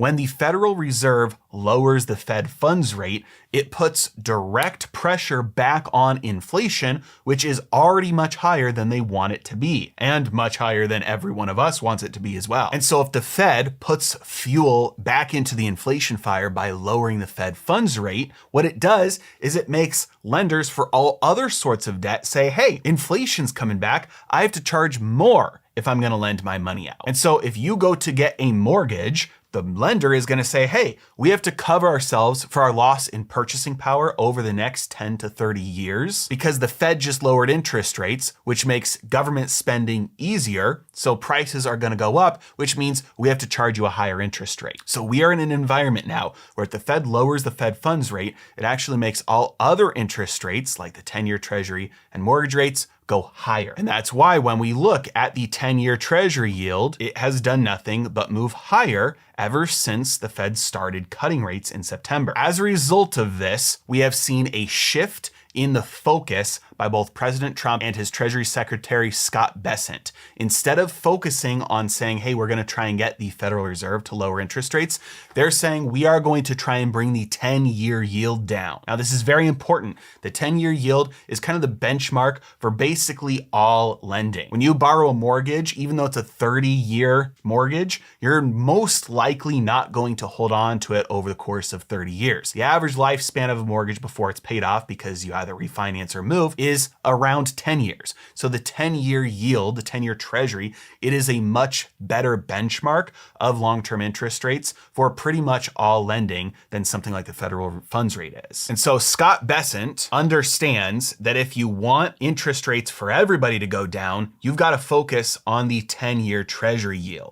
When the Federal Reserve lowers the Fed funds rate, it puts direct pressure back on inflation, which is already much higher than they want it to be, and much higher than every one of us wants it to be as well. And so if the Fed puts fuel back into the inflation fire by lowering the Fed funds rate, what it does is it makes lenders for all other sorts of debt say, hey, inflation's coming back, I have to charge more if I'm going to lend my money out. And so if you go to get a mortgage, the lender is going to say, hey, we have to cover ourselves for our loss in purchasing power over the next 10 to 30 years because the Fed just lowered interest rates, which makes government spending easier. So prices are going to go up, which means we have to charge you a higher interest rate. So we are in an environment now where if the Fed lowers the Fed funds rate, it actually makes all other interest rates like the 10-year treasury and mortgage rates go higher. And that's why when we look at the 10-year treasury yield, it has done nothing but move higher ever since the Fed started cutting rates in September. As a result of this, we have seen a shift in the focus by both President Trump and his Treasury Secretary Scott Bessent. Instead of focusing on saying, hey, we're going to try and get the Federal Reserve to lower interest rates, they're saying we are going to try and bring the 10-year yield down. Now, this is very important. The 10-year yield is kind of the benchmark for basically all lending. When you borrow a mortgage, even though it's a 30-year mortgage, you're most likely not going to hold on to it over the course of 30 years. The average lifespan of a mortgage before it's paid off because you either refinance or move is around 10 years. So the 10-year yield, the 10-year treasury, it is a much better benchmark of long-term interest rates for pretty much all lending than something like the federal funds rate is. And so Scott Bessent understands that if you want interest rates for everybody to go down, you've got to focus on the 10-year treasury yield.